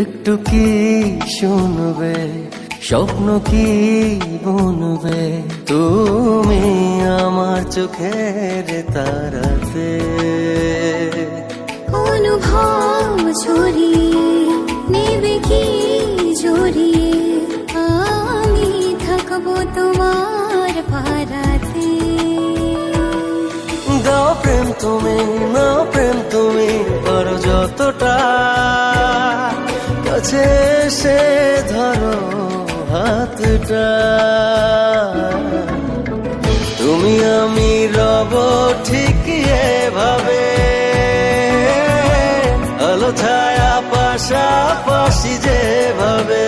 একটু কি শুনবে, স্বপ্ন কি বুনবে, তুমি আমার চোখের তারাতে। অনুভব ছড়িয়ে নেবে কি জড়িয়ে, আমি থাকবো তোমার পারাতে। দাও প্রেম তুমি, নাও প্রেম তুমি, করো যতটা, কাছে এসে ধরো হাতটা। তুমি আমি রব ঠিক এভাবে, আলো ছায়া পাশাপাশি যেভাবে।